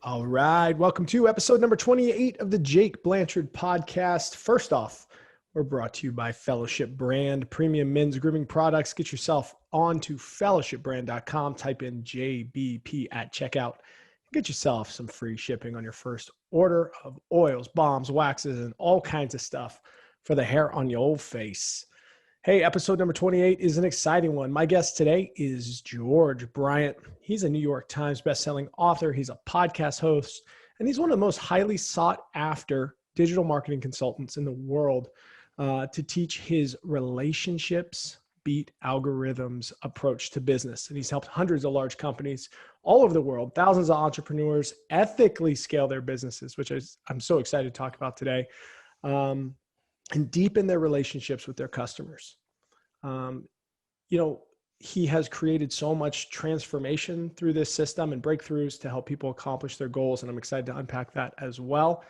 All right. Welcome to episode number 28 of the Jake Blanchard podcast. First off, we're brought to you by Fellowship Brand, premium men's grooming products. Get yourself onto fellowshipbrand.com. Type in JBP at checkout. Get yourself some free shipping on your first order of oils, balms, waxes, and all kinds of stuff for the hair on your old face. Hey, episode number 28 is an exciting one. My guest today is George Bryant. He's a New York Times bestselling author. He's a podcast host, and he's one of the most highly sought after digital marketing consultants in the world to teach his relationships beat algorithms approach to business. And he's helped hundreds of large companies all over the world, thousands of entrepreneurs ethically scale their businesses, which I'm so excited to talk about today. And deepen their relationships with their customers. He has created so much transformation through this system and breakthroughs to help people accomplish their goals. And I'm excited to unpack that as well.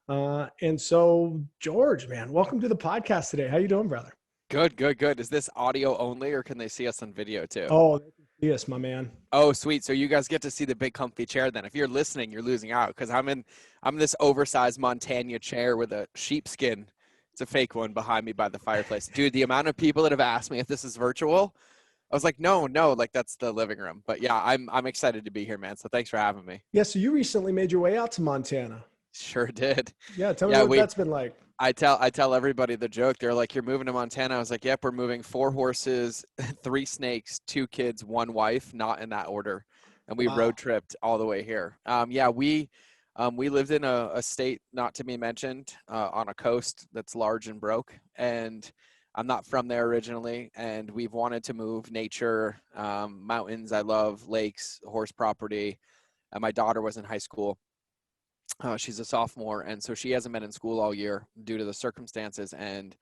And so, George, man, welcome to the podcast today. How you doing, brother? Good. Is this audio only, or can they see us on video too? Oh, they can see us, my man. Oh, sweet. So you guys get to see the big comfy chair then. If you're listening, you're losing out because I'm this oversized Montana chair with a sheepskin. It's a fake one behind me by the fireplace. Dude, the amount of people that have asked me if this is virtual, I was like, no, like that's the living room. But yeah, I'm excited to be here, man. So thanks for having me. Yeah, so you recently made your way out to Montana. Sure did. Yeah, tell me what that's been like. I tell everybody the joke. They're like, you're moving to Montana. I was like, yep, we're moving 4 horses, 3 snakes, 2 kids, 1 wife, not in that order. And we road tripped all the way here. We lived in a state not to be mentioned on a coast that's large and broke. And I'm not from there originally. And we've wanted to move nature, mountains. I love lakes, horse property. My daughter was in high school. She's a sophomore. And so she hasn't been in school all year due to the circumstances. And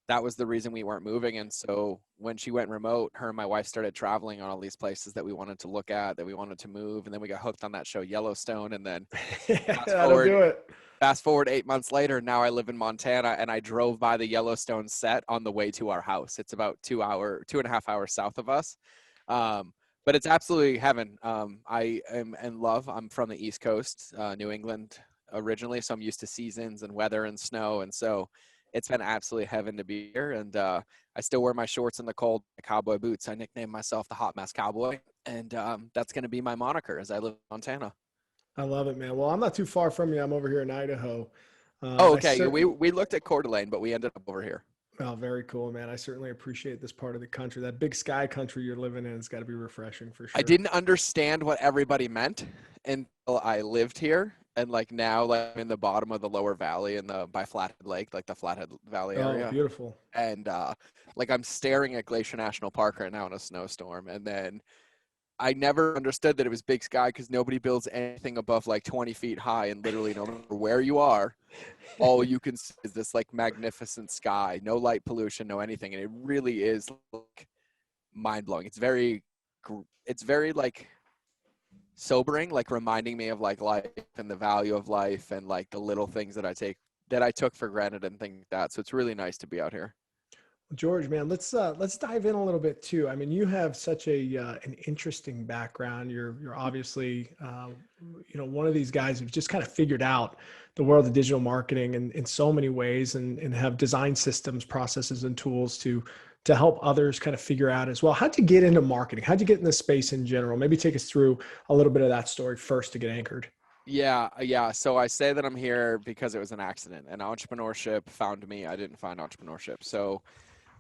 that was the reason we weren't moving. And so when she went remote, her and my wife started traveling on all these places that we wanted to look at, that we wanted to move. And then we got hooked on that show Yellowstone. And then fast forward 8 months later, now I live in Montana, and I drove by the Yellowstone set on the way to our house. It's about 2.5 hours south of us. But it's absolutely heaven. I am in love. I'm from the East Coast, New England originally. So I'm used to seasons and weather and snow. And so it's been absolutely heaven to be here. And I still wear my shorts in the cold, cowboy boots. I nicknamed myself the Hot Mess Cowboy. And that's going to be my moniker as I live in Montana. I love it, man. Well, I'm not too far from you. I'm over here in Idaho. Okay. We looked at Coeur d'Alene, but we ended up over here. Oh, very cool, man. I certainly appreciate this part of the country. That big sky country you're living in has got to be refreshing for sure. I didn't understand what everybody meant until I lived here. And now I'm in the bottom of the lower valley and by Flathead Lake, like the Flathead Valley area. Oh, beautiful. And I'm staring at Glacier National Park right now in a snowstorm. And then I never understood that it was big sky because nobody builds anything above 20 feet high, and literally no matter where you are, all you can see is this magnificent sky, no light pollution, no anything. And it really is mind blowing. It's very sobering, reminding me of life and the value of life and the little things that I took for granted and things like that. So it's really nice to be out here. George, man, let's dive in a little bit too. I mean, you have such an interesting background. You're obviously, one of these guys who've just kind of figured out the world of digital marketing in so many ways and have designed systems, processes, and tools to help others kind of figure out as well. How'd you get into marketing? How'd you get in this space in general? Maybe take us through a little bit of that story first to get anchored. Yeah. So I say that I'm here because it was an accident, and entrepreneurship found me. I didn't find entrepreneurship. So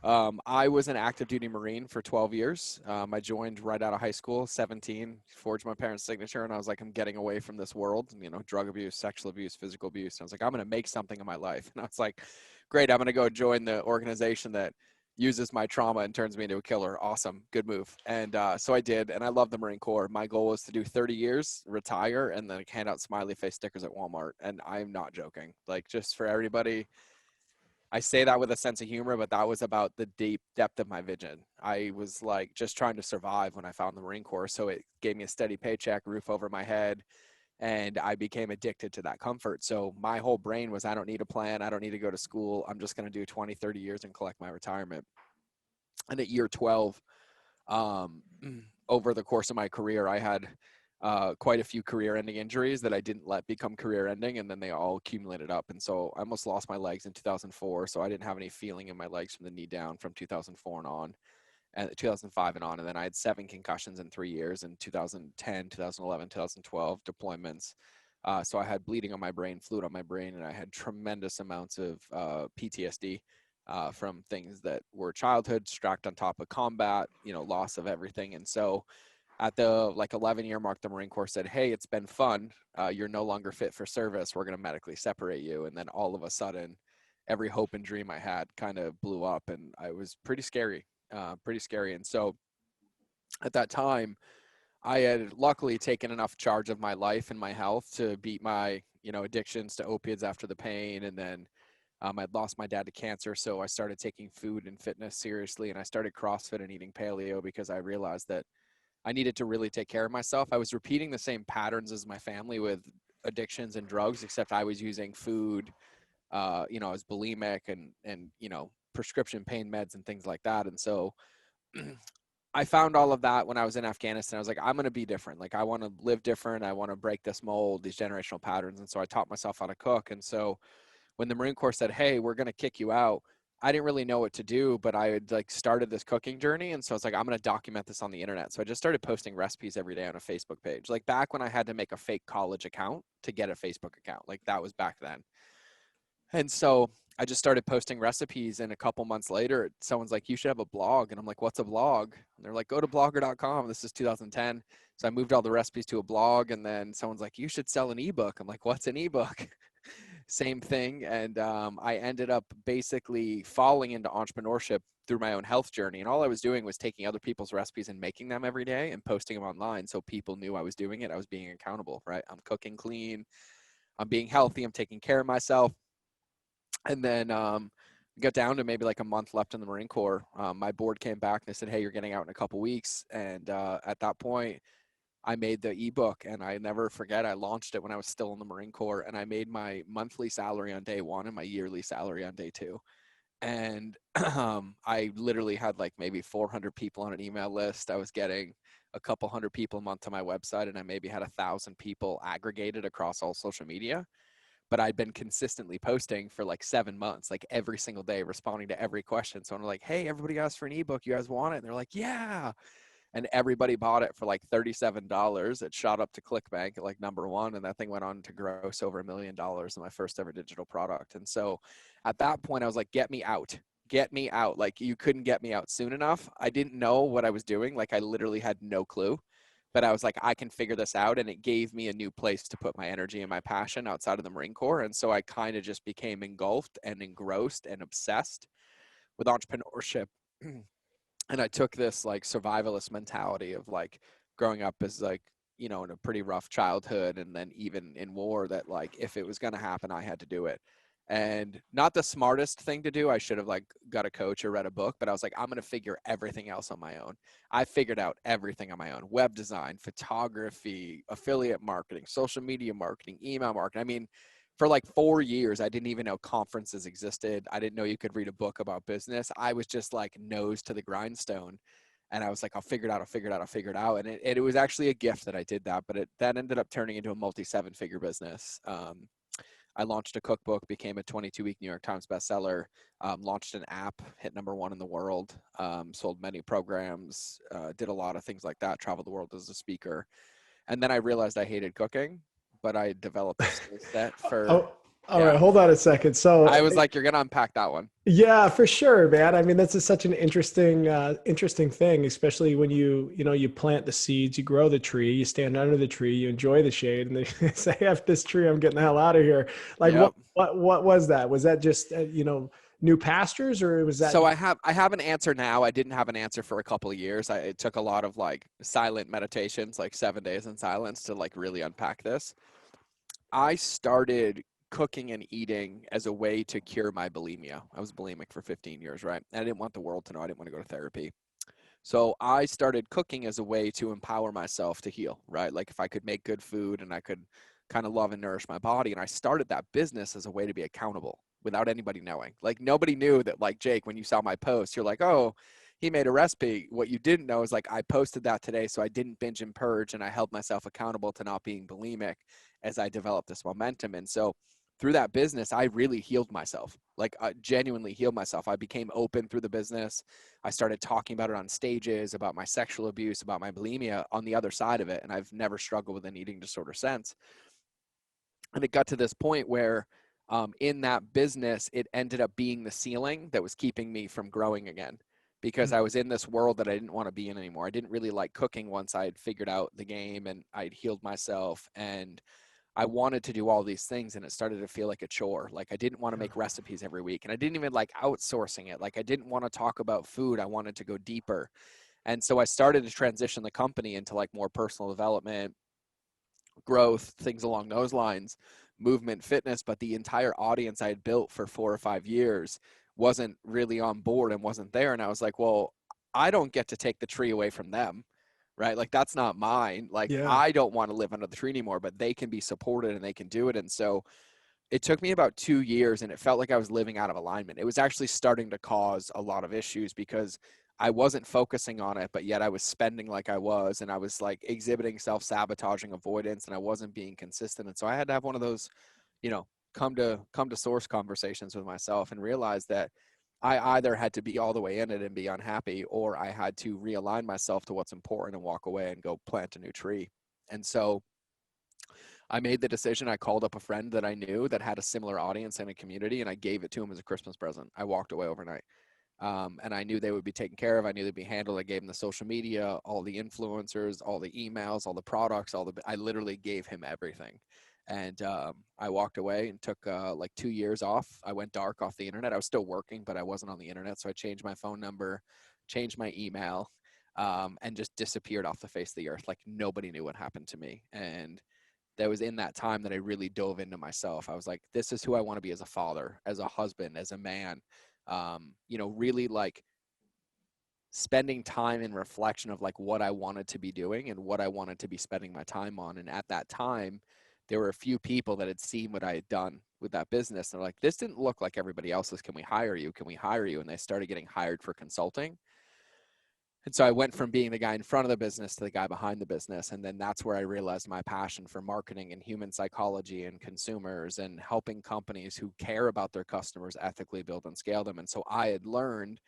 I was an active duty Marine for 12 years. I joined right out of high school, 17, forged my parents' signature. And I was like, I'm getting away from this world, drug abuse, sexual abuse, physical abuse. And I was like, I'm going to make something of my life. And I was like, great, I'm going to go join the organization that uses my trauma and turns me into a killer. Awesome. Good move. And so I did. And I love the Marine Corps. My goal was to do 30 years, retire, and then hand out smiley face stickers at Walmart. And I'm not joking. Just for everybody, I say that with a sense of humor, but that was about the deep depth of my vision. I was just trying to survive when I found the Marine Corps. So it gave me a steady paycheck, roof over my head, and I became addicted to that comfort. So my whole brain was, I don't need a plan. I don't need to go to school. I'm just going to do 20, 30 years and collect my retirement. And at year 12, over the course of my career, I had quite a few career-ending injuries that I didn't let become career-ending, and then they all accumulated up. And so I almost lost my legs in 2004. So I didn't have any feeling in my legs from the knee down from 2004 and on, and 2005 and on. And then I had 7 concussions in 3 years in 2010, 2011, 2012 deployments. So I had bleeding on my brain, fluid on my brain, and I had tremendous amounts of PTSD from things that were childhood, stacked on top of combat, loss of everything. And so at the 11-year mark, the Marine Corps said, "Hey, it's been fun. You're no longer fit for service. We're going to medically separate you." And then all of a sudden, every hope and dream I had kind of blew up, and I was pretty scary. And so at that time, I had luckily taken enough charge of my life and my health to beat my, addictions to opiates after the pain. And then I'd lost my dad to cancer. So I started taking food and fitness seriously, and I started CrossFit and eating paleo because I realized that I needed to really take care of myself. I was repeating the same patterns as my family with addictions and drugs, except I was using food. I was bulimic and prescription pain meds and things like that. And so I found all of that when I was in Afghanistan. I was like, I'm going to be different. Like, I want to live different. I want to break this mold, these generational patterns. And so I taught myself how to cook. And so when the Marine Corps said, "Hey, we're going to kick you out," I didn't really know what to do, but I had started this cooking journey. And so I was like, I'm going to document this on the internet. So I just started posting recipes every day on a Facebook page. Like back when I had to make a fake college account to get a Facebook account, like that was back then. And so I just started posting recipes, and a couple months later, someone's like, "You should have a blog." And I'm like, "What's a blog?" And they're like, "Go to blogger.com. This is 2010. So I moved all the recipes to a blog, and then someone's like, "You should sell an ebook." I'm like, "What's an ebook?" Same thing. And I ended up basically falling into entrepreneurship through my own health journey. And all I was doing was taking other people's recipes and making them every day and posting them online. So people knew I was doing it. I was being accountable, right? I'm cooking clean. I'm being healthy. I'm taking care of myself. And then got down to maybe like a month left in the Marine Corps. My board came back and they said, "Hey, you're getting out in a couple weeks." And at that point, I made the ebook, and I never forget, I launched it when I was still in the Marine Corps, and I made my monthly salary on day 1 and my yearly salary on day 2. And I literally had like maybe 400 people on an email list. I was getting a couple hundred people a month to my website, and I maybe had 1,000 people aggregated across all social media. But I'd been consistently posting for like 7 months, like every single day, responding to every question. So I'm like, "Hey, everybody asked for an ebook. You guys want it?" And they're like, "Yeah." And everybody bought it for like $37. It shot up to ClickBank at like #1, and that thing went on to gross over $1 million in my first ever digital product. And so at that point, I was like, "Get me out. Get me out." Like, you couldn't get me out soon enough. I didn't know what I was doing. Like, I literally had no clue. But I was like, I can figure this out. And it gave me a new place to put my energy and my passion outside of the Marine Corps. And so I kind of just became engulfed and engrossed and obsessed with entrepreneurship. And I took this like survivalist mentality of like growing up as like, in a pretty rough childhood, and then even in war, that like if it was going to happen, I had to do it. And not the smartest thing to do. I should have like got a coach or read a book, but I was like, I'm going to figure everything else on my own. I figured out everything on my own: web design, photography, affiliate marketing, social media marketing, email marketing. I mean, for like 4 years, I didn't even know conferences existed. I didn't know you could read a book about business. I was just like nose to the grindstone. And I was like, I'll figure it out. I'll figure it out. I'll figure it out. And it was actually a gift that I did that, but that ended up turning into a multi-7-figure business. I launched a cookbook, became a 22-week New York Times bestseller, launched an app, hit #1 in the world, sold many programs, did a lot of things like that, traveled the world as a speaker. And then I realized I hated cooking, but I developed a skill set for, Oh, all right. yeah. Hold on a second. So, I was like, you're going to unpack that one. yeah, for sure, man. I mean, such an interesting thing, especially when you plant the seeds, you grow the tree, you stand under the tree, you enjoy the shade, and they say, "F this tree, I'm getting the hell out of here." Like, Yep. what was that? Was that just new pastures, or was that? So I have an answer now. I didn't have an answer for a couple of years. It took a lot of like silent meditations, like 7 days in silence, to like really unpack this. I started cooking and eating as a way to cure my bulimia. I was bulimic for 15 years, right? And I didn't want the world to know. I didn't want to go to therapy. So I started cooking as a way to empower myself to heal, right? Like if I could make good food and I could kind of love and nourish my body. And I started that business as a way to be accountable without anybody knowing. Like nobody knew that, like, Jake, when you saw my post, you're like, "Oh, he made a recipe. What you didn't know is like I posted that today, so I didn't binge and purge, and I held myself accountable to not being bulimic as I developed this momentum. And so through that business, I really healed myself. Like I genuinely healed myself. I became open through the business. I started talking about it on stages, about my sexual abuse, about my bulimia on the other side of it. And I've never struggled with an eating disorder since. And it got to this point where in that business, it ended up being the ceiling that was keeping me from growing again, because I was in this world that I didn't want to be in anymore. I didn't really like cooking once I had figured out the game and I'd healed myself, and I wanted to do all these things, and it started to feel like a chore. Like I didn't want to make recipes every week, and I didn't even like outsourcing it. Like I didn't want to talk about food. I wanted to go deeper. And so I started to transition the company into like more personal development, growth, things along those lines, movement, fitness. But the entire audience I had built for 4 or 5 years wasn't really on board and wasn't there. And I was like, well, I don't get to take the tree away from them, right? Like that's not mine. Like Yeah. I don't want to live under the tree anymore, but they can be supported and they can do it. And so it took me about 2 years, and it felt like I was living out of alignment. It was actually starting to cause a lot of issues because I wasn't focusing on it, but yet I was spending like I was, and I was like exhibiting self-sabotaging avoidance, and I wasn't being consistent. And so I had to have one of those, you know, come to source conversations with myself and realize that I either had to be all the way in it and be unhappy, or I had to realign myself to what's important and walk away and go plant a new tree. And so I made the decision. I called up a friend that I knew that had a similar audience and a community, and I gave it to him as a Christmas present. I walked away overnight. And I knew they would be taken care of. I knew they'd be handled. I gave him the social media, all the influencers, all the emails, all the products, I literally gave him everything. And I walked away and took like 2 years off. I went dark off the internet. I was still working, but I wasn't on the internet. So I changed my phone number, changed my email, and just disappeared off the face of the earth. Like nobody knew what happened to me. And that was in that time that I really dove into myself. I was like, this is who I want to be as a father, as a husband, as a man. Really like spending time in reflection of like what I wanted to be doing and what I wanted to be spending my time on. And at that time, there were a few people that had seen what I had done with that business. They're like, this didn't look like everybody else's. Can we hire you? Can we hire you? And they started getting hired for consulting. And so I went from being the guy in front of the business to the guy behind the business. And then that's where I realized my passion for marketing and human psychology and consumers and helping companies who care about their customers ethically build and scale them. And so I had learned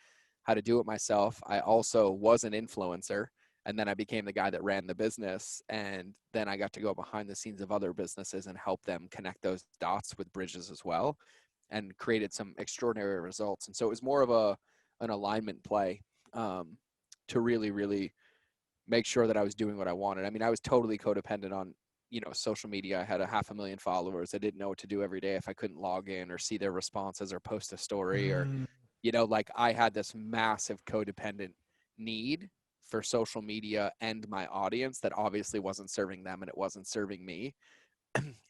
how to do it myself. I also was an influencer. And then I became the guy that ran the business. And then I got to go behind the scenes of other businesses and help them connect those dots with bridges as well, and created some extraordinary results. And so it was more of an alignment play. To really, really make sure that I was doing what I wanted. I mean, I was totally codependent on, social media. I had 500,000 followers. I didn't know what to do every day if I couldn't log in or see their responses or post a story or, Mm. like I had this massive codependent need for social media and my audience that obviously wasn't serving them and it wasn't serving me.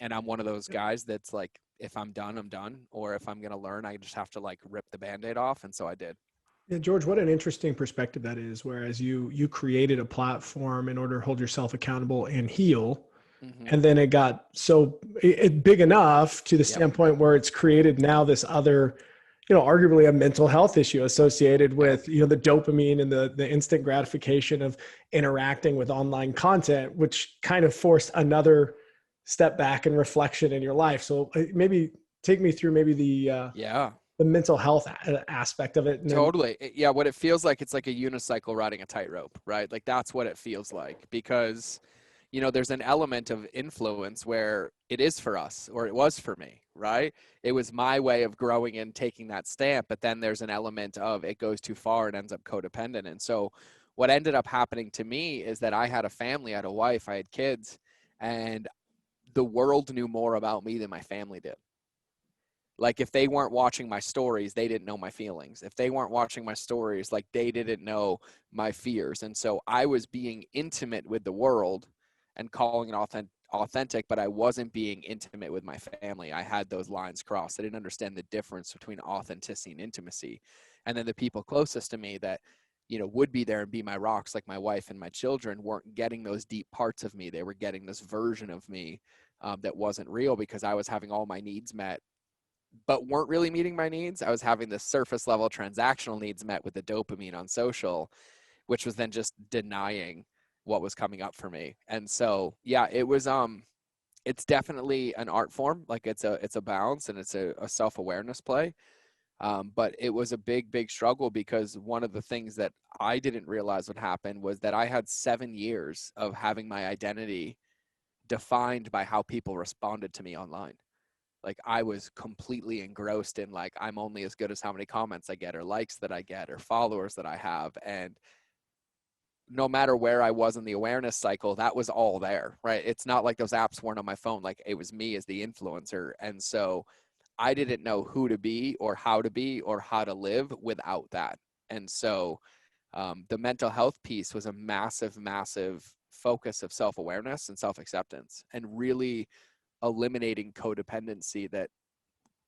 And I'm one of those guys that's like, if I'm done, I'm done. Or if I'm going to learn, I just have to like rip the Band-Aid off. And so I did. Yeah, George, what an interesting perspective that is. Whereas you created a platform in order to hold yourself accountable and heal, Mm-hmm. and then it got big enough to the Yep. standpoint where it's created now this other, arguably a mental health issue associated Yep. with the dopamine and the instant gratification of interacting with online content, which kind of forced another step back and reflection in your life. So maybe take me through maybe Yeah. the mental health aspect of it, and then Totally. Yeah, what it feels like, it's like a unicycle riding a tightrope, right? Like that's what it feels like because, there's an element of influence where it is for us, or it was for me, right? It was my way of growing and taking that stamp, but then there's an element of it goes too far and ends up codependent. And so what ended up happening to me is that I had a family, I had a wife, I had kids, and the world knew more about me than my family did. Like if they weren't watching my stories, they didn't know my feelings. If they weren't watching my stories, like they didn't know my fears. And so I was being intimate with the world and calling it authentic, but I wasn't being intimate with my family. I had those lines crossed. I didn't understand the difference between authenticity and intimacy. And then the people closest to me that, would be there and be my rocks, like my wife and my children, weren't getting those deep parts of me. They were getting this version of me that wasn't real because I was having all my needs met but weren't really meeting my needs. I was having the surface level transactional needs met with the dopamine on social, which was then just denying what was coming up for me. And so, yeah, it was, it's definitely an art form. Like it's a balance, and it's a self-awareness play. But it was a big struggle, because one of the things that I didn't realize would happen was that I had 7 years of having my identity defined by how people responded to me online. Like I was completely engrossed in, like, I'm only as good as how many comments I get, or likes that I get, or followers that I have. And no matter where I was in the awareness cycle, that was all there, right? It's not like those apps weren't on my phone. Like it was me as the influencer. And so I didn't know who to be or how to live without that. And so the mental health piece was a massive focus of self-awareness and self-acceptance, and really eliminating codependency that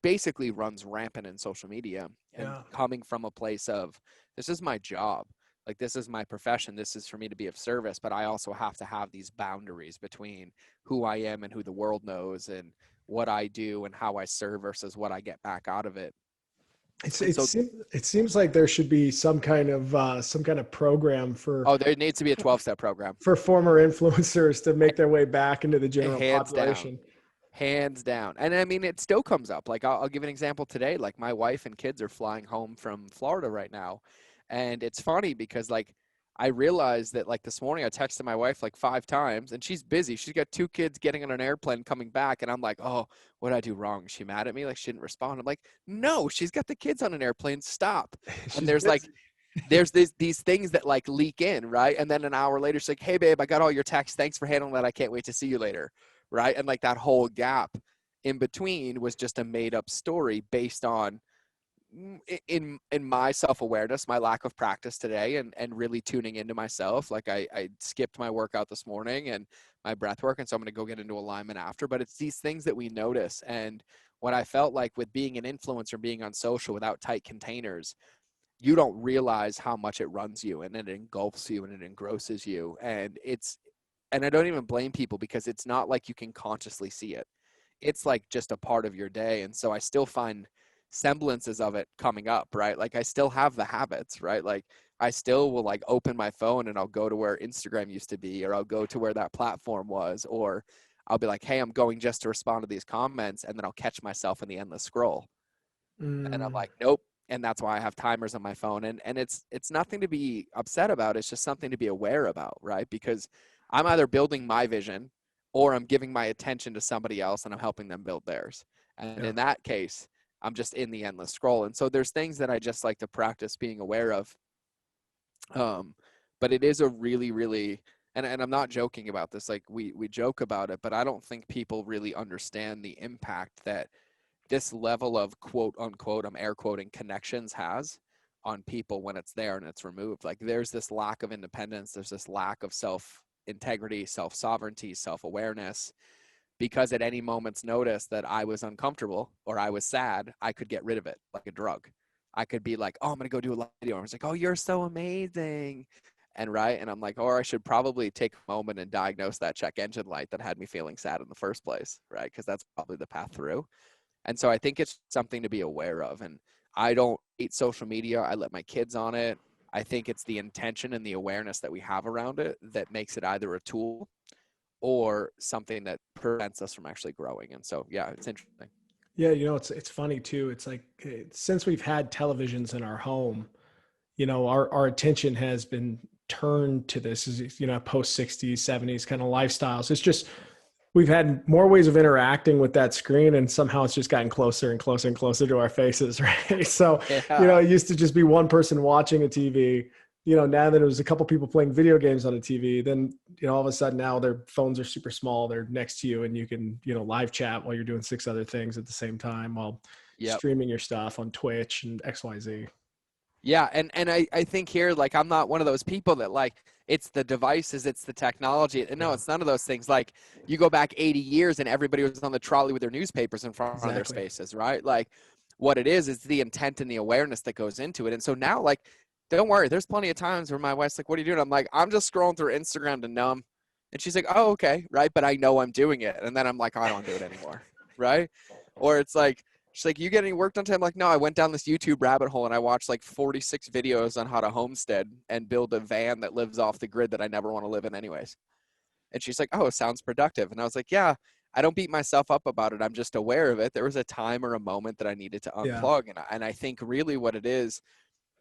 basically runs rampant in social media, and coming from a place of, this is my job. Like this is my profession. This is for me to be of service, but I also have to have these boundaries between who I am and who the world knows, and what I do and how I serve versus what I get back out of it. It seems like there should be some kind of program for. Oh, there needs to be a 12-step program for former influencers to make their way back into the general population. Hands down. And I mean, it still comes up. Like I'll give an example today. Like my wife and kids are flying home from Florida right now. And it's funny because like I realized that like this morning I texted my wife like 5 times, and she's busy. She's got 2 kids getting on an airplane coming back. And I'm like, oh, what did I do wrong? Is she mad at me? Like she didn't respond. I'm like, no, she's got the kids on an airplane. Stop. And there's busy. Like, there's these things that like leak in, right? And then an hour later, she's like, hey babe, I got all your texts. Thanks for handling that. I can't wait to see you later. Right. And like that whole gap in between was just a made up story based on in my self-awareness, my lack of practice today, and really tuning into myself. Like I skipped my workout this morning and my breath work. And so I'm going to go get into alignment after, but it's these things that we notice. And what I felt like with being an influencer, being on social without tight containers, you don't realize how much it runs you, and it engulfs you, and it engrosses you. And I don't even blame people, because it's not like you can consciously see it. It's like just a part of your day. And so I still find semblances of it coming up, right? Like I still have the habits, right? Like I still will like open my phone and I'll go to where Instagram used to be, or I'll go to where that platform was, or I'll be like, hey, I'm going just to respond to these comments. And then I'll catch myself in the endless scroll. And I'm like, nope. And that's why I have timers on my phone. And it's nothing to be upset about. It's just something to be aware about, right? Because I'm either building my vision, or I'm giving my attention to somebody else and I'm helping them build theirs. And in that case, I'm just in the endless scroll. And so there's things that I just like to practice being aware of. But it is a really, and I'm not joking about this. Like we joke about it, but I don't think people really understand the impact that this level of quote unquote, I'm air quoting, connections has on people when it's there and it's removed. Like there's this lack of independence. There's this lack of self-integrity, self-sovereignty, self-awareness, because at any moment's notice that I was uncomfortable or I was sad, I could get rid of it like a drug. I could be like, oh, I'm going to go do a live video. And I was like, oh, you're so amazing. And right. And I'm like, or I should probably take a moment and diagnose that check engine light that had me feeling sad in the first place. Right. Because that's probably the path through. And so I think it's something to be aware of. And I don't hate social media. I let my kids on it. I think it's the intention and the awareness that we have around it that makes it either a tool or something that prevents us from actually growing. And so, yeah, it's interesting. Yeah. It's funny too. It's like, since we've had televisions in our home, our attention has been turned to this, post 60s, 70s kind of lifestyles. It's just, we've had more ways of interacting with that screen, and somehow it's just gotten closer and closer and closer to our faces, right? So, it used to just be one person watching a TV, now that it was a couple people playing video games on a TV, then, all of a sudden now their phones are super small. They're next to you and you can, live chat while you're doing 6 other things at the same time while streaming your stuff on Twitch and XYZ. Yeah. And I think here, like, I'm not one of those people that like, it's the devices, it's the technology. And no, it's none of those things. Like you go back 80 years and everybody was on the trolley with their newspapers in front of their spaces, right? Like what it is the intent and the awareness that goes into it. And so now, like, don't worry, there's plenty of times where my wife's like, what are you doing? I'm like, I'm just scrolling through Instagram to numb. And she's like, oh, okay. Right. But I know I'm doing it. And then I'm like, I don't do it anymore. Right. Or it's like, She's like, you get any work done today? I'm like, no, I went down this YouTube rabbit hole and I watched like 46 videos on how to homestead and build a van that lives off the grid that I never want to live in anyways. And she's like, oh, it sounds productive. And I was like, yeah, I don't beat myself up about it. I'm just aware of it. There was a time or a moment that I needed to Yeah. unplug. And I think really what it is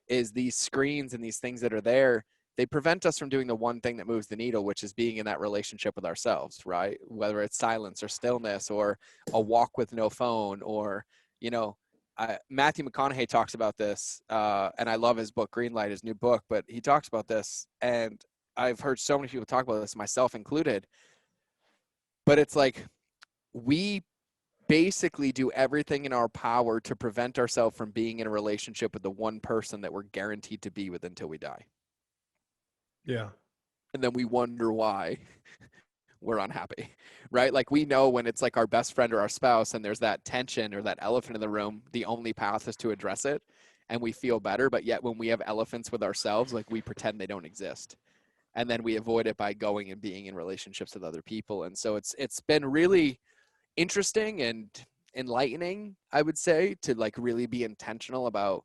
these screens and these things that are there, they prevent us from doing the one thing that moves the needle, which is being in that relationship with ourselves, right? Whether it's silence or stillness or a walk with no phone or, you know, Matthew McConaughey talks about this, and I love his book, Greenlight, his new book, but he talks about this, and I've heard so many people talk about this, myself included, but it's like we basically do everything in our power to prevent ourselves from being in a relationship with the one person that we're guaranteed to be with until we die. Yeah. And then we wonder why we're unhappy, right? Like we know when it's like our best friend or our spouse and there's that tension or that elephant in the room, the only path is to address it and we feel better. But yet when we have elephants with ourselves, like we pretend they don't exist. And then we avoid it by going and being in relationships with other people. And so it's been really interesting and enlightening, I would say, to like really be intentional about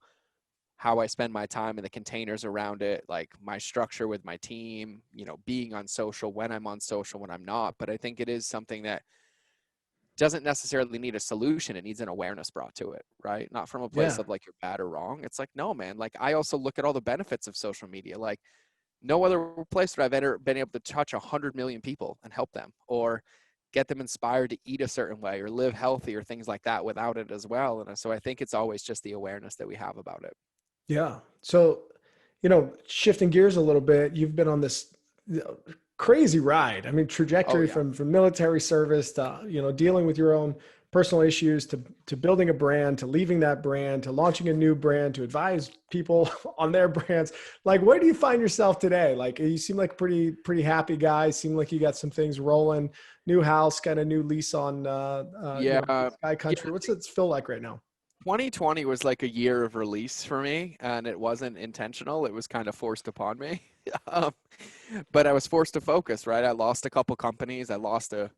how I spend my time and the containers around it, like my structure with my team, you know, being on social, when I'm on social, when I'm not. But I think it is something that doesn't necessarily need a solution. It needs an awareness brought to it, right? Not from a place Yeah. of like you're bad or wrong. It's like, no, man, like I also look at all the benefits of social media. Like no other place that I've ever been able to touch 100 million people and help them or get them inspired to eat a certain way or live healthy or things like that without it as well. And so I think it's always just the awareness that we have about it. Yeah. So, shifting gears a little bit, you've been on this crazy ride. I mean, Oh trajectory yeah. from military service to, dealing with your own personal issues to building a brand, to leaving that brand, to launching a new brand, to advise people on their brands. Like, where do you find yourself today? Like, you seem like a pretty happy guy. Seem like you got some things rolling, new house, kind of new lease on, Yeah. Sky Yeah. Country. What's it feel like right now? 2020 was like a year of release for me, and it wasn't intentional. It was kind of forced upon me. um, but I was forced to focus, right? I lost a couple companies. I lost an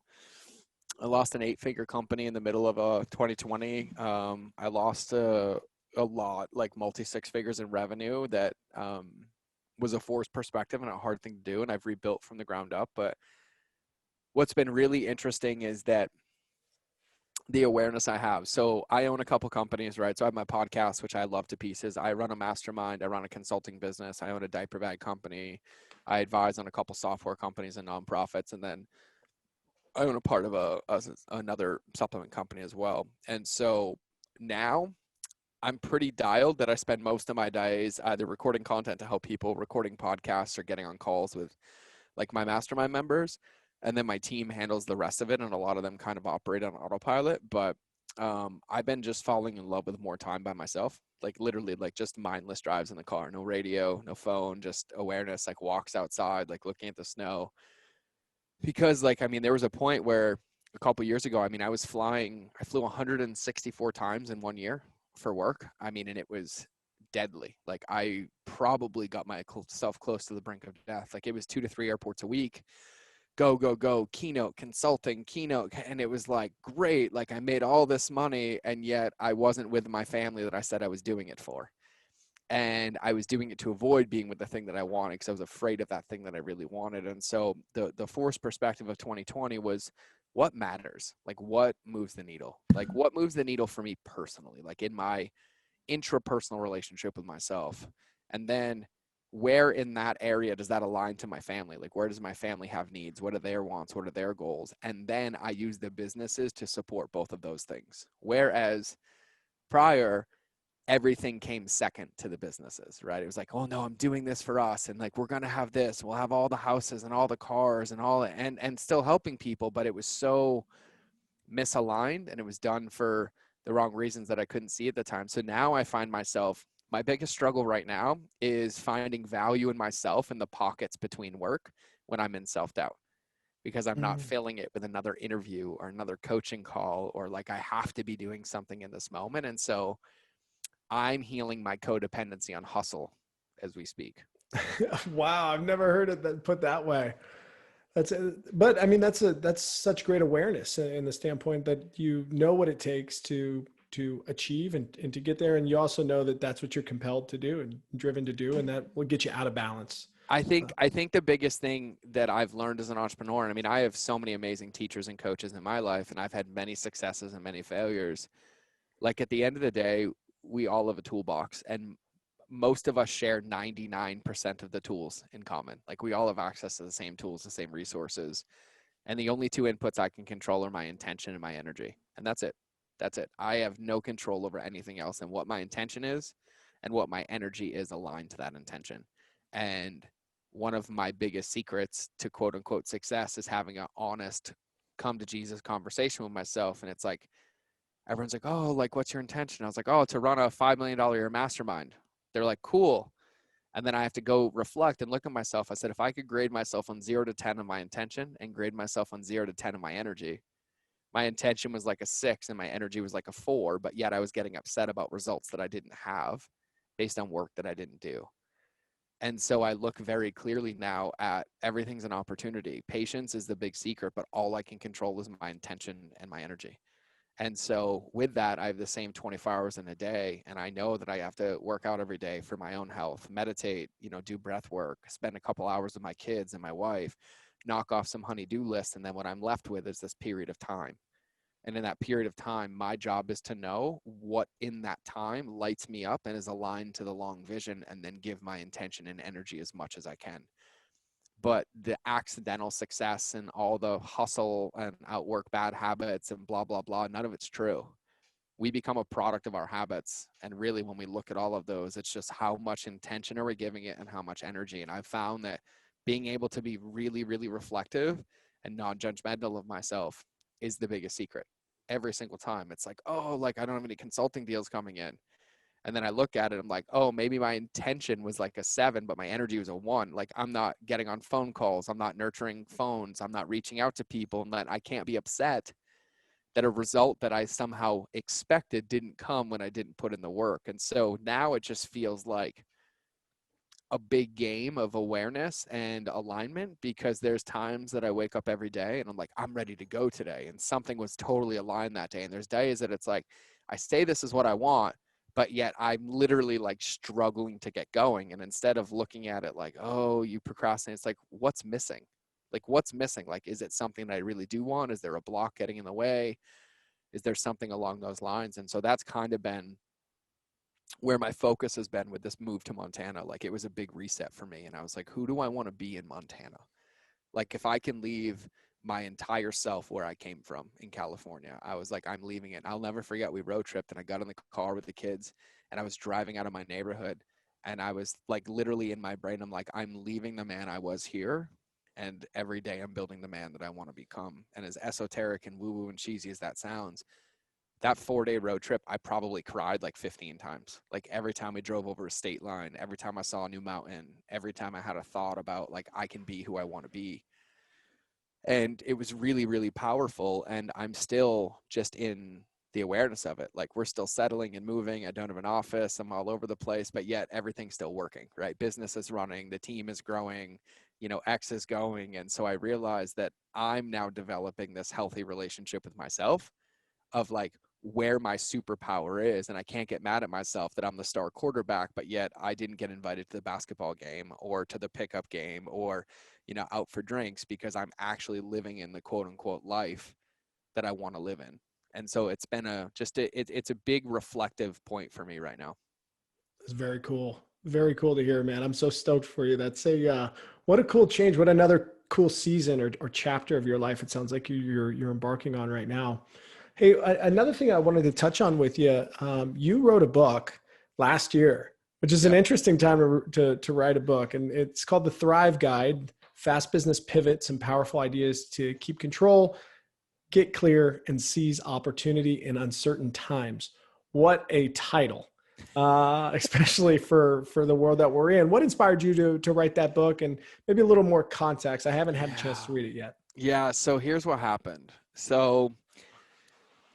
8-figure company in the middle of 2020. I lost a lot, like multi 6 figures in revenue that was a forced perspective and a hard thing to do. And I've rebuilt from the ground up. But what's been really interesting is that the awareness I have. So I own a couple companies, right? So I have my podcast, which I love to pieces. I run a mastermind. I run a consulting business. I own a diaper bag company. I advise on a couple software companies and nonprofits. And then I own a part of another supplement company as well. And so now I'm pretty dialed that I spend most of my days either recording content to help people, recording podcasts, or getting on calls with like my mastermind members. And then my team handles the rest of it. And a lot of them kind of operate on autopilot. But I've been just falling in love with more time by myself, like literally like just mindless drives in the car, no radio, no phone, just awareness, like walks outside, like looking at the snow. Because like, I mean, there was a point where a couple years ago, I mean, I flew 164 times in one year for work. I mean, and it was deadly. Like I probably got myself close to the brink of death. Like it was 2 to 3 airports a week, go, go, go, keynote, consulting, keynote. And it was like, great. Like I made all this money and yet I wasn't with my family that I said I was doing it for. And I was doing it to avoid being with the thing that I wanted because I was afraid of that thing that I really wanted. And so the forced perspective of 2020 was what matters? Like what moves the needle? Like what moves the needle for me personally, like in my intrapersonal relationship with myself? And then where in that area does that align to my family? Like where does my family have needs? What are their wants? What are their goals? And then I use the businesses to support both of those things. Whereas prior, everything came second to the businesses, right? It was like, oh no, I'm doing this for us. And like, we're going to have this, we'll have all the houses and all the cars and all, and still helping people. But it was so misaligned and it was done for the wrong reasons that I couldn't see at the time. So now I find myself, my biggest struggle right now is finding value in myself in the pockets between work when I'm in self-doubt, because I'm not Mm. filling it with another interview or another coaching call, or like I have to be doing something in this moment. And so I'm healing my codependency on hustle as we speak. Wow, I've never heard it put that way. But I mean, that's such great awareness in the standpoint that you know what it takes to to achieve and to get there. And you also know that that's what you're compelled to do and driven to do, and that will get you out of balance. I think the biggest thing that I've learned as an entrepreneur, and I mean, I have so many amazing teachers and coaches in my life, and I've had many successes and many failures. Like at the end of the day, we all have a toolbox, and most of us share 99% of the tools in common. Like we all have access to the same tools, the same resources. And the only two inputs I can control are my intention and my energy. And that's it. That's it. I have no control over anything else. And what my intention is and what my energy is aligned to that intention. And one of my biggest secrets to quote unquote success is having an honest come to Jesus conversation with myself. And it's like, everyone's like, oh, like, what's your intention? I was like, oh, to run a $5 million a year mastermind. They're like, cool. And then I have to go reflect and look at myself. I said, if I could grade myself on 0 to 10 of my intention and grade myself on 0 to 10 of my energy, my intention was like a 6 and my energy was like a 4, but yet I was getting upset about results that I didn't have based on work that I didn't do. And so I look very clearly now at everything's an opportunity. Patience is the big secret, but all I can control is my intention and my energy. And so with that, I have the same 24 hours in a day. And I know that I have to work out every day for my own health, meditate, do breath work, spend a couple hours with my kids and my wife, knock off some honey-do lists. And then what I'm left with is this period of time. And in that period of time, my job is to know what in that time lights me up and is aligned to the long vision, and then give my intention and energy as much as I can. But the accidental success and all the hustle and outwork bad habits and blah, blah, blah, none of it's true. We become a product of our habits. And really, when we look at all of those, it's just how much intention are we giving it and how much energy. And I've found that being able to be really, really reflective and non-judgmental of myself is the biggest secret. Every single time. It's like, oh, like I don't have any consulting deals coming in. And then I look at it, I'm like, oh, maybe my intention was like a 7, but my energy was a 1. Like I'm not getting on phone calls. I'm not nurturing phones. I'm not reaching out to people, and that I can't be upset that a result that I somehow expected didn't come when I didn't put in the work. And so now it just feels like a big game of awareness and alignment, because there's times that I wake up every day and I'm like, I'm ready to go today. And something was totally aligned that day. And there's days that it's like, I say this is what I want, but yet I'm literally like struggling to get going. And instead of looking at it like, oh, you procrastinate, it's like, what's missing? Like, what's missing? Like, is it something that I really do want? Is there a block getting in the way? Is there something along those lines? And so that's kind of been where my focus has been with this move to Montana. Like it was a big reset for me. And I was like, who do I want to be in Montana? Like if I can leave my entire self where I came from in California, I was like, I'm leaving it. I'll never forget, we road tripped and I got in the car with the kids and I was driving out of my neighborhood, and I was like, literally in my brain, I'm like, I'm leaving the man I was here. And every day I'm building the man that I want to become. And as esoteric and woo-woo and cheesy as that sounds, that 4-day road trip, I probably cried like 15 times. Like every time we drove over a state line, every time I saw a new mountain, every time I had a thought about like, I can be who I want to be. And it was really, really powerful. And I'm still just in the awareness of it. Like we're still settling and moving. I don't have an office. I'm all over the place, but yet everything's still working, right? Business is running, the team is growing, X is going. And so I realized that I'm now developing this healthy relationship with myself of like where my superpower is. And I can't get mad at myself that I'm the star quarterback, but yet I didn't get invited to the basketball game or to the pickup game or, out for drinks, because I'm actually living in the quote unquote life that I want to live in. And so it's been it's a big reflective point for me right now. It's very cool. Very cool to hear, man. I'm so stoked for you. That's what a cool change. What another cool season or chapter of your life it sounds like you're embarking on right now. Hey, another thing I wanted to touch on with you, you wrote a book last year, which is an Yep. interesting time to write a book. And it's called The Thrive Guide, Fast Business Pivots and Powerful Ideas to Keep Control, Get Clear, and Seize Opportunity in Uncertain Times. What a title, especially for the world that we're in. What inspired you to write that book, and maybe a little more context? I haven't had a chance to read it yet. Yeah. So here's what happened. So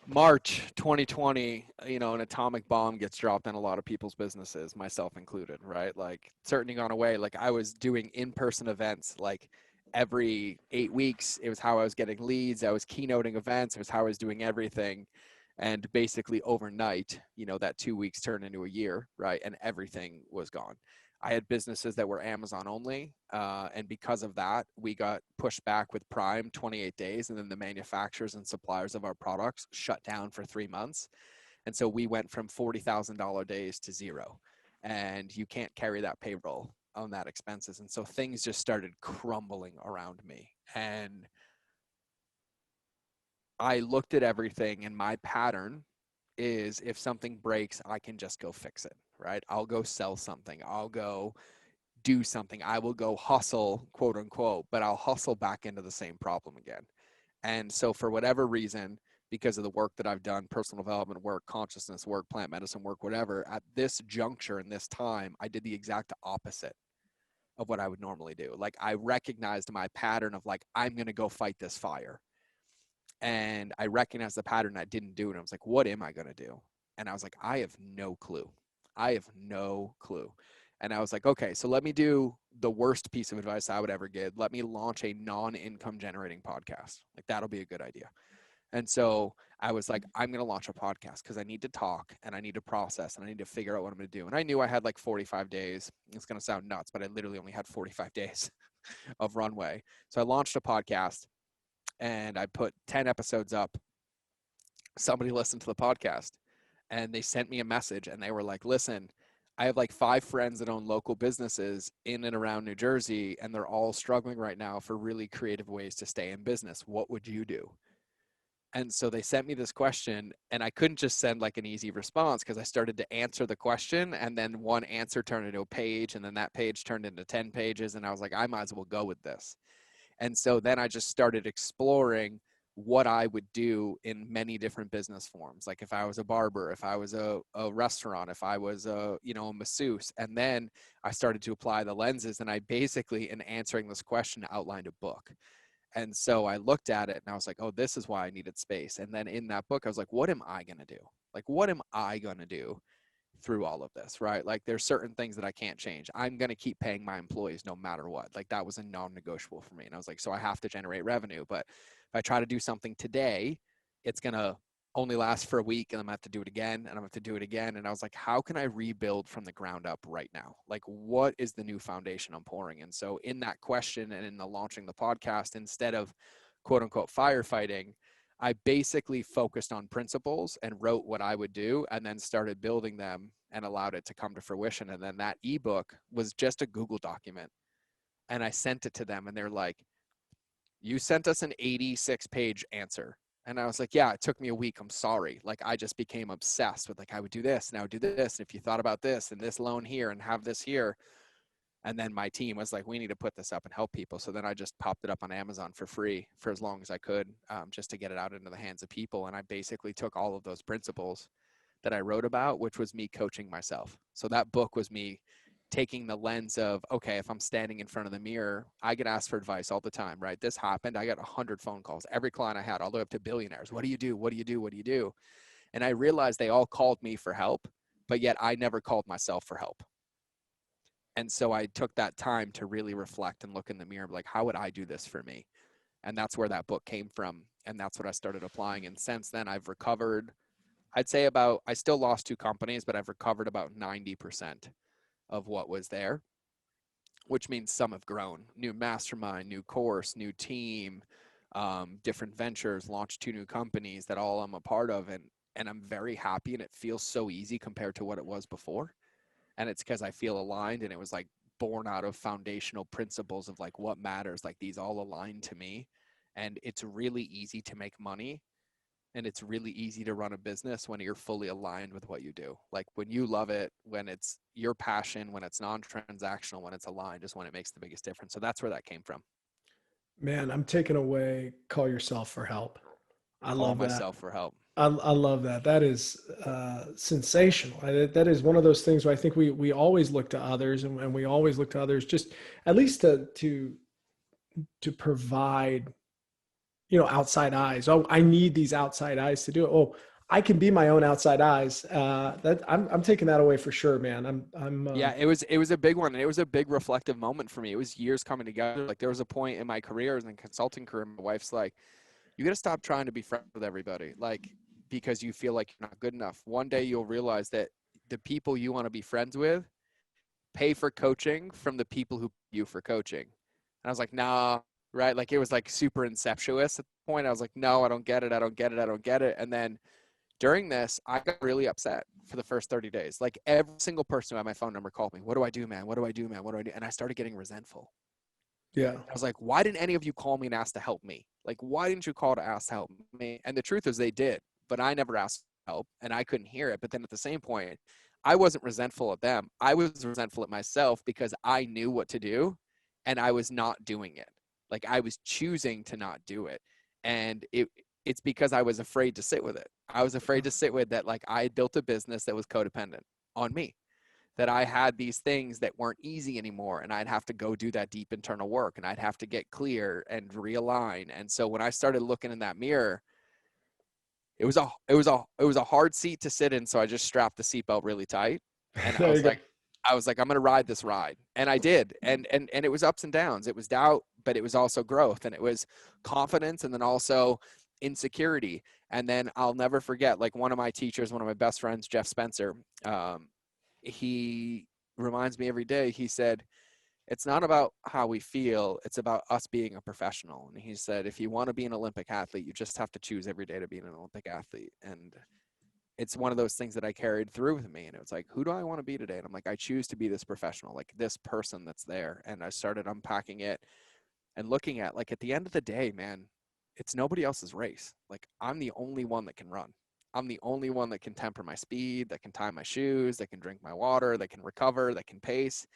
March 2020, an atomic bomb gets dropped on a lot of people's businesses, myself included, right? Like certainly gone away. Like I was doing in-person events, like every 8 weeks. It was how I was getting leads. I was keynoting events. It was how I was doing everything. And basically overnight, that 2 weeks turned into a year, right? And everything was gone. I had businesses that were Amazon only. And because of that, we got pushed back with Prime 28 days. And then the manufacturers and suppliers of our products shut down for 3 months. And so we went from $40,000 days to zero. And you can't carry that payroll on that expenses. And so things just started crumbling around me. And I looked at everything, and my pattern is if something breaks, I can just go fix it, right? I'll go sell something. I'll go do something. I will go hustle, quote unquote, but I'll hustle back into the same problem again. And so for whatever reason, because of the work that I've done, personal development work, consciousness work, plant medicine work, whatever, at this juncture in this time, I did the exact opposite of what I would normally do. Like I recognized my pattern of like, I'm going to go fight this fire. And I recognized the pattern. I didn't do it. I was like, what am I going to do? And I was like, I have no clue. I have no clue. And I was like, okay, so let me do the worst piece of advice I would ever give. Let me launch a non-income generating podcast. Like that'll be a good idea. And so I was like, I'm going to launch a podcast because I need to talk and I need to process and I need to figure out what I'm going to do. And I knew I had like 45 days. It's going to sound nuts, but I literally only had 45 days of runway. So I launched a podcast and I put 10 episodes up. Somebody listened to the podcast and they sent me a message and they were like, listen, I have like 5 friends that own local businesses in and around New Jersey, and they're all struggling right now for really creative ways to stay in business. What would you do? And so they sent me this question, and I couldn't just send like an easy response because I started to answer the question, and then one answer turned into a page, and then that page turned into 10 pages. And I was like, I might as well go with this. And so then I just started exploring what I would do in many different business forms. Like if I was a barber, if I was a restaurant, if I was a masseuse. And then I started to apply the lenses, and I basically, in answering this question, outlined a book. And so I looked at it and I was like, oh, this is why I needed space. And then in that book, I was like, what am I going to do? Like, what am I going to do through all of this, right? Like there's certain things that I can't change. I'm going to keep paying my employees no matter what. Like that was a non-negotiable for me. And I was like, so I have to generate revenue. But if I try to do something today, it's going to only last for a week, and I'm going to have to do it again, and I'm going to have to do it again. And I was like, how can I rebuild from the ground up right now? Like, what is the new foundation I'm pouring? And so in that question and in the launching the podcast, instead of quote unquote firefighting, I basically focused on principles and wrote what I would do, and then started building them and allowed it to come to fruition. And then that ebook was just a Google document. And I sent it to them, and they're like, you sent us an 86-page answer. And I was like, yeah, it took me a week. I'm sorry. Like I just became obsessed with like, I would do this and I would do this. And if you thought about this and this loan here and have this here. And then my team was like, we need to put this up and help people. So then I just popped it up on Amazon for free for as long as I could, just to get it out into the hands of people. And I basically took all of those principles that I wrote about, which was me coaching myself. So that book was me taking the lens of, okay, if I'm standing in front of the mirror, I get asked for advice all the time, right? This happened. I got 100 phone calls. Every client I had, all the way up to billionaires. What do you do? What do you do? What do you do? And I realized they all called me for help, but yet I never called myself for help. And so I took that time to really reflect and look in the mirror, like, how would I do this for me? And that's where that book came from. And that's what I started applying. And since then I've recovered, I'd say I still lost 2 companies, but I've recovered about 90% of what was there, which means some have grown. New mastermind, new course, new team, different ventures, launched 2 new companies that all I'm a part of. And I'm very happy, and it feels so easy compared to what it was before. And it's because I feel aligned, and it was like born out of foundational principles of like what matters. Like these all align to me, and it's really easy to make money. And it's really easy to run a business when you're fully aligned with what you do. Like when you love it, when it's your passion, when it's non-transactional, when it's aligned, is when it makes the biggest difference. So that's where that came from. Man, I'm taking away call yourself for help. I Call love that. myself for help. I love that. That is sensational. That is one of those things where I think we always look to others, and we always look to others just at least to provide, outside eyes. Oh, I need these outside eyes to do it. Oh, I can be my own outside eyes. That I'm taking that away for sure, man. Yeah, it was a big one. And it was a big reflective moment for me. It was years coming together. Like there was a point in my career as a consulting career, my wife's like, you got to stop trying to be friends with everybody. Like because you feel like you're not good enough. One day you'll realize that the people you want to be friends with pay for coaching from the people who pay you for coaching. And I was like, nah, right? Like it was like super incestuous at the point. I was like, no, I don't get it. I don't get it. I don't get it. And then during this, I got really upset for the first 30 days. Like every single person who had my phone number called me. What do I do, man? What do I do, man? What do I do? And I started getting resentful. Yeah. I was like, why didn't any of you call me and ask to help me? Like, why didn't you call to ask to help me? And the truth is they did, but I never asked for help and I couldn't hear it. But then at the same point, I wasn't resentful at them. I was resentful at myself because I knew what to do and I was not doing it. Like I was choosing to not do it. And it's because I was afraid to sit with it. I was afraid to sit with that. Like I had built a business that was codependent on me, that I had these things that weren't easy anymore. And I'd have to go do that deep internal work and I'd have to get clear and realign. And so when I started looking in that mirror, it was a hard seat to sit in. So I just strapped the seatbelt really tight. And There you go. I was like, I'm going to ride this ride. And I did. And it was ups and downs. It was doubt, but it was also growth, and it was confidence. And then also insecurity. And then I'll never forget, like one of my teachers, one of my best friends, Jeff Spencer, he reminds me every day. He said, it's not about how we feel, it's about us being a professional. And he said, if you want to be an Olympic athlete, you just have to choose every day to be an Olympic athlete. And it's one of those things that I carried through with me. And it was like, who do I want to be today? And I'm like, I choose to be this professional, like this person that's there. And I started unpacking it and looking at, like, at the end of the day, man, it's nobody else's race. Like I'm the only one that can run. I'm the only one that can temper my speed, that can tie my shoes, that can drink my water, that can recover, that can pace.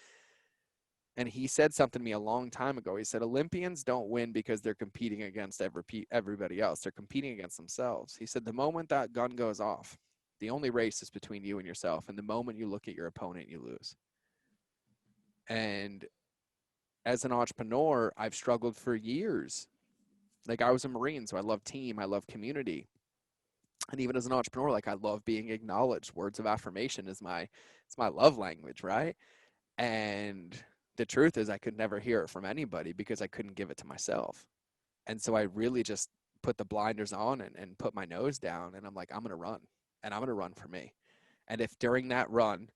And he said something to me a long time ago. He said, Olympians don't win because they're competing against everybody else. They're competing against themselves. He said, the moment that gun goes off, the only race is between you and yourself. And the moment you look at your opponent, you lose. And as an entrepreneur, I've struggled for years. Like I was a Marine, so I love team, I love community. And even as an entrepreneur, like I love being acknowledged. Words of affirmation is it's my love language, right? And the truth is I could never hear it from anybody because I couldn't give it to myself. And so I really just put the blinders on and put my nose down, and I'm like, I'm going to run, and I'm going to run for me. And if during that run,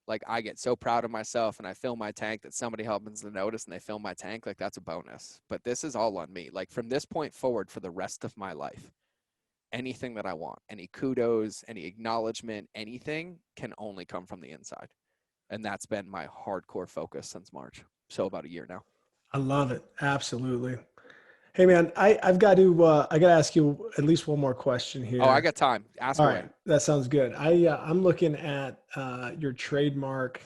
like I get so proud of myself and I fill my tank that somebody happens to notice and they fill my tank, like that's a bonus. But this is all on me. Like from this point forward for the rest of my life, anything that I want, any kudos, any acknowledgement, anything can only come from the inside. And that's been my hardcore focus since March. So about a year now. I love it. Absolutely. Hey man, I've got to, I got to ask you at least one more question here. Oh, I got time. Ask All away. right. That sounds good. I'm looking at, your trademark,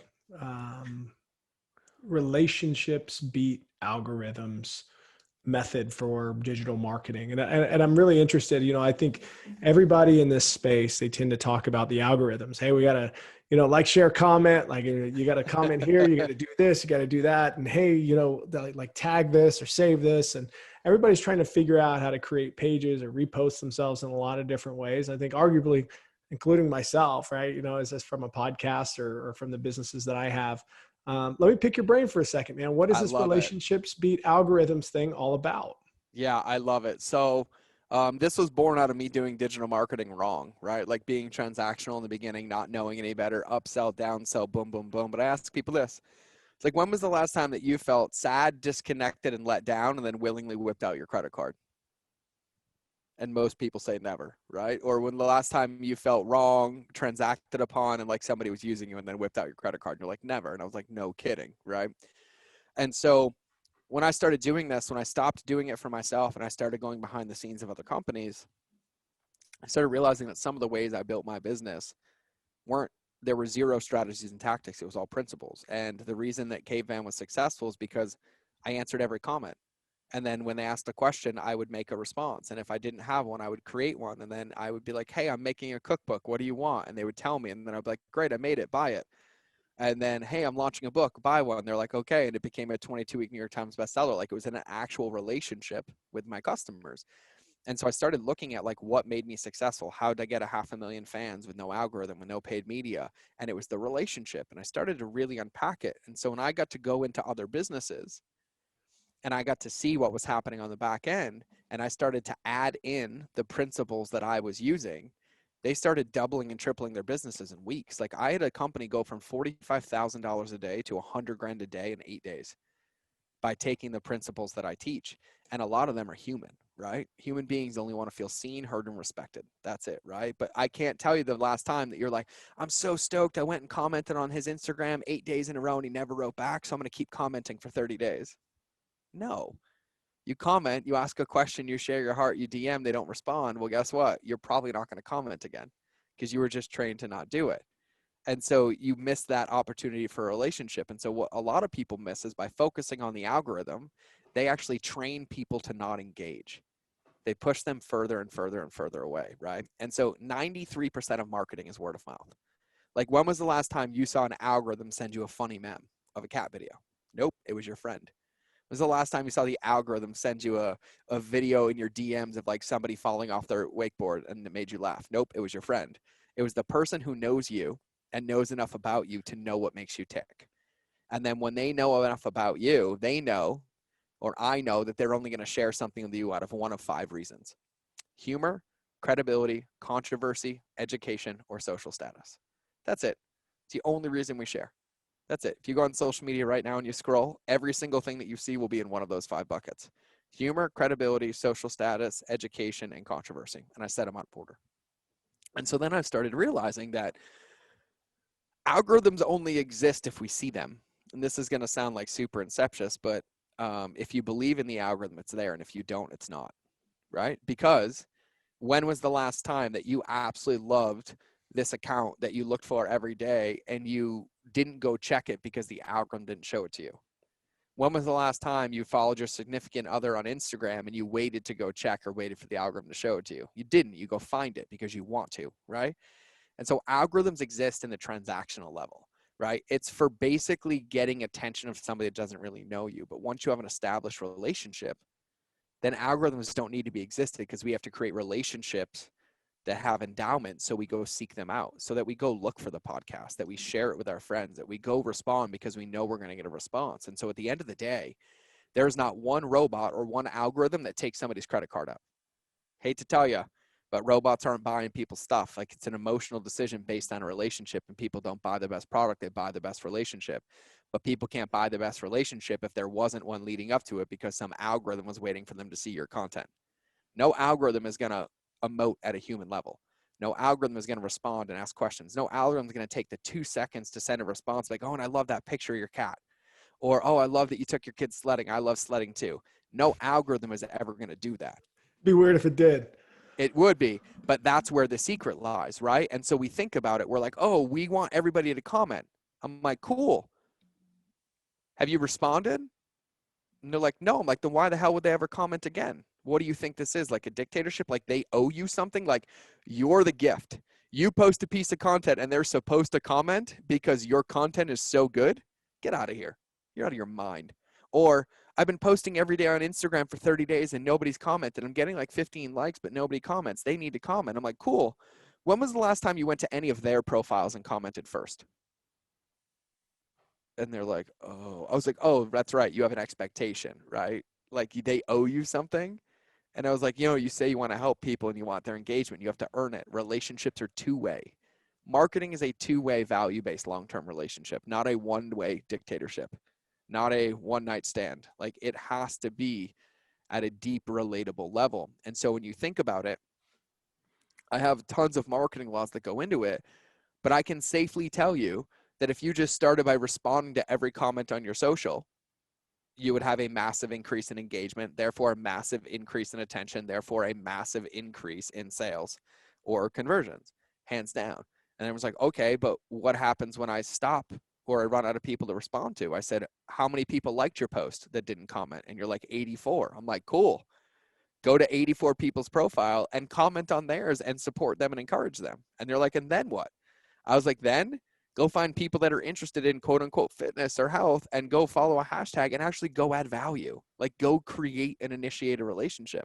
relationships beat algorithms method for digital marketing. And I'm really interested, I think everybody in this space, they tend to talk about the algorithms. Hey, we got to, like, share, comment, like you got to comment here, you got to do this, you got to do that. And hey, like tag this or save this. And everybody's trying to figure out how to create pages or repost themselves in a lot of different ways. I think arguably, including myself, right? Is this from a podcast or from the businesses that I have? Let me pick your brain for a second, man. What is this relationships beat algorithms thing all about? Yeah, I love it. So this was born out of me doing digital marketing wrong, right? Like being transactional in the beginning, not knowing any better, upsell, downsell, boom, boom, boom. But I ask people this. It's like, when was the last time that you felt sad, disconnected, and let down, and then willingly whipped out your credit card? And most people say never, right? Or when the last time you felt wrong, transacted upon, and like somebody was using you and then whipped out your credit card, and you're like, never. And I was like, no kidding, right? And so when I started doing this, when I stopped doing it for myself and I started going behind the scenes of other companies, I started realizing that some of the ways I built my business there were zero strategies and tactics. It was all principles. And the reason that Caveman was successful is because I answered every comment. And then when they asked a question, I would make a response. And if I didn't have one, I would create one. And then I would be like, hey, I'm making a cookbook. What do you want? And they would tell me. And then I'd be like, great, I made it, buy it. And then, hey, I'm launching a book, buy one. They're like, okay. And it became a 22-week New York Times bestseller. Like it was an actual relationship with my customers. And so I started looking at like what made me successful. How did I get 500,000 fans with no algorithm, with no paid media? And it was the relationship. And I started to really unpack it. And so when I got to go into other businesses and I got to see what was happening on the back end, and I started to add in the principles that I was using, They started doubling and tripling their businesses in weeks. Like I had a company go from $45,000 a day to $100,000 a day in 8 days by taking the principles that I teach. And a lot of them are human, right? Human beings only want to feel seen, heard, and respected. That's it, right? But I can't tell you the last time that you're like, I'm so stoked. I went and commented on his Instagram 8 days in a row and he never wrote back. So I'm going to keep commenting for 30 days. No. You comment, you ask a question, you share your heart, you DM, they don't respond. Well, guess what? You're probably not going to comment again because you were just trained to not do it. And so you miss that opportunity for a relationship. And so what a lot of people miss is by focusing on the algorithm, they actually train people to not engage. They push them further and further and further away, right? And so 93% of marketing is word of mouth. Like when was the last time you saw an algorithm send you a funny meme of a cat video? Nope, it was your friend. When was the last time you saw the algorithm send you a video in your DMs of like somebody falling off their wakeboard and it made you laugh? Nope, it was your friend. It was the person who knows you and knows enough about you to know what makes you tick. And then when they know enough about you, they know, or I know, that they're only going to share something with you out of one of 5 reasons: humor, credibility, controversy, education, or social status. That's it. It's the only reason we share. That's it. If you go on social media right now and you scroll, every single thing that you see will be in one of those 5 buckets: humor, credibility, social status, education, and controversy. And I set them out of order. And so then I started realizing that algorithms only exist if we see them. And this is going to sound like super inceptious, but if you believe in the algorithm, it's there. And if you don't, it's not, right? Because when was the last time that you absolutely loved this account that you looked for every day and you didn't go check it because the algorithm didn't show it to you? When was the last time you followed your significant other on Instagram and you waited to go check or waited for the algorithm to show it to you? You didn't. You go find it because you want to, right? And so algorithms exist in the transactional level, right? It's for basically getting attention of somebody that doesn't really know you. But once you have an established relationship, then algorithms don't need to be existed because we have to create relationships that have endowment. So we go seek them out, so that we go look for the podcast, that we share it with our friends, that we go respond because we know we're going to get a response. And so at the end of the day, there's not one robot or one algorithm that takes somebody's credit card out. Hate to tell you, but robots aren't buying people's stuff. Like, it's an emotional decision based on a relationship, and people don't buy the best product. They buy the best relationship. But people can't buy the best relationship if there wasn't one leading up to it because some algorithm was waiting for them to see your content. No algorithm is going to emote at a human level. No algorithm is going to respond and ask questions. No algorithm is going to take the 2 seconds to send a response like, oh, and I love that picture of your cat. Or, oh, I love that you took your kids sledding. I love sledding too. No algorithm is ever going to do that. Be weird if it did. It would be, but that's where the secret lies, right? And so we think about it. We're like, oh, we want everybody to comment. I'm like, cool. Have you responded? And they're like, no. I'm like, then why the hell would they ever comment again? What do you think this is? Like a dictatorship? Like they owe you something? Like you're the gift. You post a piece of content and they're supposed to comment because your content is so good? Get out of here. You're out of your mind. Or I've been posting every day on Instagram for 30 days and nobody's commented. I'm getting like 15 likes, but nobody comments. They need to comment. I'm like, cool. When was the last time you went to any of their profiles and commented first? And they're like, oh, I was like, oh, that's right. You have an expectation, right? Like they owe you something. And I was like, you say you want to help people and you want their engagement. You have to earn it. Relationships are 2-way. Marketing is a 2-way value-based long-term relationship, not a 1-way dictatorship, not a one-night stand. Like it has to be at a deep, relatable level. And so when you think about it, I have tons of marketing laws that go into it, but I can safely tell you that if you just started by responding to every comment on your social, you would have a massive increase in engagement, therefore a massive increase in attention, therefore a massive increase in sales or conversions, hands down. And I was like, okay, but what happens when I stop or I run out of people to respond to? I said, how many people liked your post that didn't comment? And you're like, 84. I'm like, cool. Go to 84 people's profile and comment on theirs and support them and encourage them. And they're like, and then what? I was like, then go find people that are interested in quote unquote fitness or health and go follow a hashtag and actually go add value. Like go create and initiate a relationship.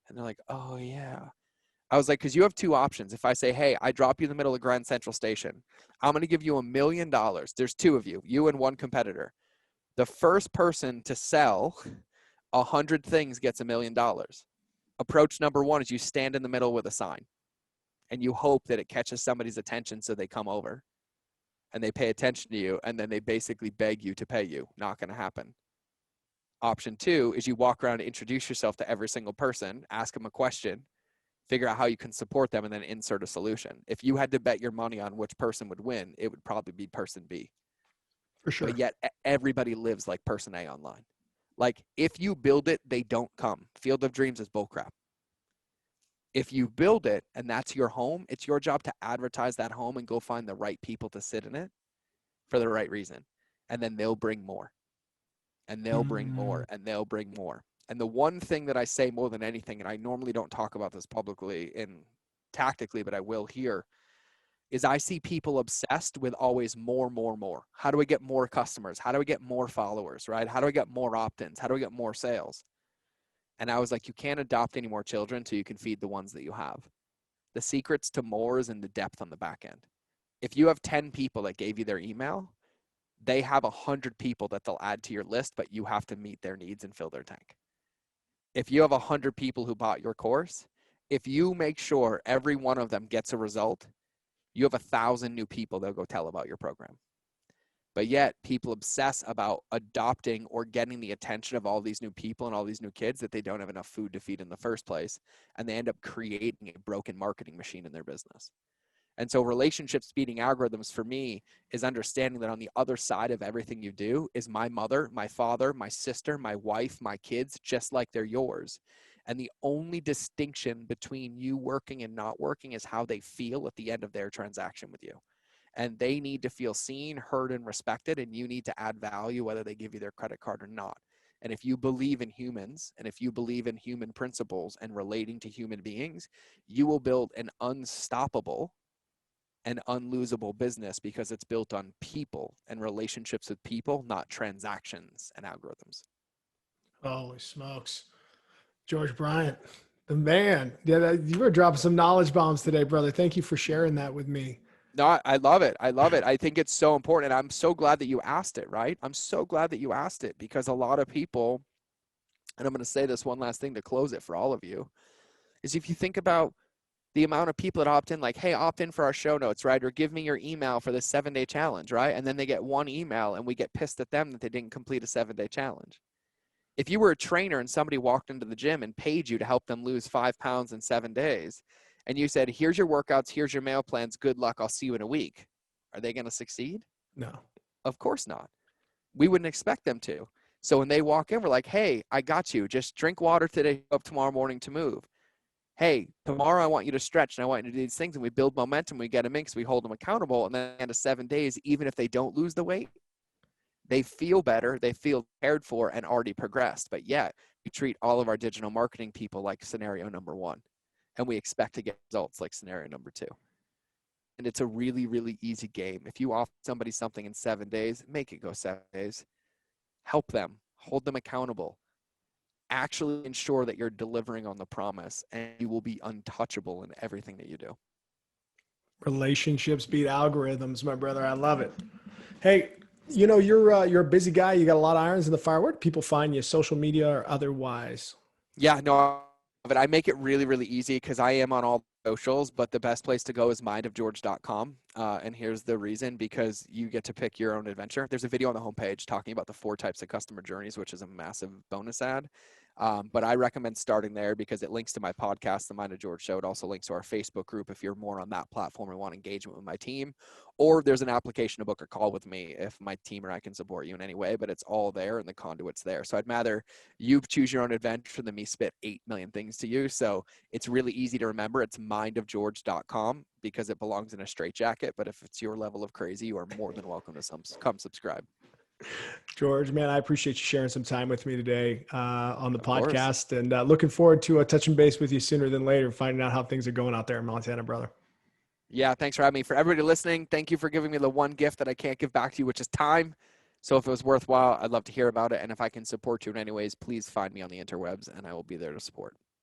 And they're like, oh yeah. I was like, because you have 2 options. If I say, hey, I drop you in the middle of Grand Central Station, I'm going to give you $1 million. There's 2 of you, you and one competitor. The first person to sell 100 things gets $1 million. Approach number 1 is you stand in the middle with a sign. and you hope that it catches somebody's attention so they come over and they pay attention to you, and then they basically beg you to pay you. Not going to happen. Option two is you walk around and introduce yourself to every single person, ask them a question, figure out how you can support them, and then insert a solution. If you had to bet your money on which person would win, it would probably be person B. For sure. But yet everybody lives like person A online. Like, if you build it, they don't come. Field of Dreams is bullcrap. If you build it and that's your home, it's your job to advertise that home and go find the right people to sit in it for the right reason. And then they'll bring more. And they'll bring more. And they'll bring more. And the one thing that I say more than anything, and I normally don't talk about this publicly and tactically, but I will here, is I see people obsessed with always more, more, more. How do I get more customers? How do I get more followers, right? How do I get more opt-ins? How do I get more sales? And I was like, you can't adopt any more children until you can feed the ones that you have. The secrets to more is in the depth on the back end. If you have 10 people that gave you their email, they have 100 people that they'll add to your list, but you have to meet their needs and fill their tank. If you have 100 people who bought your course, if you make sure every one of them gets a result, you have 1,000 new people that'll go tell about your program. But yet people obsess about adopting or getting the attention of all these new people and all these new kids that they don't have enough food to feed in the first place. And they end up creating a broken marketing machine in their business. And so relationship speeding algorithms for me is understanding that on the other side of everything you do is my mother, my father, my sister, my wife, my kids, just like they're yours. And the only distinction between you working and not working is how they feel at the end of their transaction with you. And they need to feel seen, heard, and respected, and you need to add value whether they give you their credit card or not. And if you believe in humans, and if you believe in human principles and relating to human beings, you will build an unstoppable and unlosable business because it's built on people and relationships with people, not transactions and algorithms. Holy smokes. George Bryant, the man. Yeah, you were dropping some knowledge bombs today, brother. Thank you for sharing that with me. No, I love it. I love it. I think it's so important. And I'm so glad that you asked it, right? I'm so glad that you asked it because a lot of people, and I'm going to say this one last thing to close it for all of you, is if you think about the amount of people that opt in, like, hey, opt in for our show notes, right? Or give me your email for this 7-day challenge, right? And then they get one email and we get pissed at them that they didn't complete a 7-day challenge. If you were a trainer and somebody walked into the gym and paid you to help them lose 5 pounds in 7 days, and you said, here's your workouts, here's your meal plans, good luck, I'll see you in a week. Are they going to succeed? No. Of course not. We wouldn't expect them to. So when they walk in, we're like, hey, I got you. Just drink water today, up tomorrow morning to move. Hey, tomorrow I want you to stretch and I want you to do these things, and we build momentum, we get them in because we hold them accountable. And then at the end of 7 days, even if they don't lose the weight, they feel better, they feel cared for and already progressed. But yet we treat all of our digital marketing people like scenario number 1. And we expect to get results like scenario number 2. And it's a really, really easy game. If you offer somebody something in 7 days, make it go 7 days. Help them, hold them accountable. Actually ensure that you're delivering on the promise, and you will be untouchable in everything that you do. Relationships beat algorithms, my brother. I love it. Hey, you know, you're a busy guy. You got a lot of irons in the fire. Where do people find you, social media or otherwise? Yeah, no, but I make it really, really easy because I am on all socials, but the best place to go is mindofgeorge.com. And here's the reason, because you get to pick your own adventure. There's a video on the homepage talking about the 4 types of customer journeys, which is a massive bonus ad. But I recommend starting there because it links to my podcast, The Mind of George Show. It also links to our Facebook group if you're more on that platform and want engagement with my team. Or there's an application to book a call with me if my team or I can support you in any way, but it's all there and the conduit's there. So I'd rather you choose your own adventure than me spit 8 million things to you. So it's really easy to remember. It's mindofgeorge.com because it belongs in a straitjacket. But if it's your level of crazy, you are more than welcome to come subscribe. George, man, I appreciate you sharing some time with me today on the Of course. podcast, and looking forward to touching base with you sooner than later and finding out how things are going out there in Montana, brother. Yeah, thanks for having me. For everybody listening, thank you for giving me the one gift that I can't give back to you, which is time. So if it was worthwhile, I'd love to hear about it. And if I can support you in any ways, please find me on the interwebs and I will be there to support.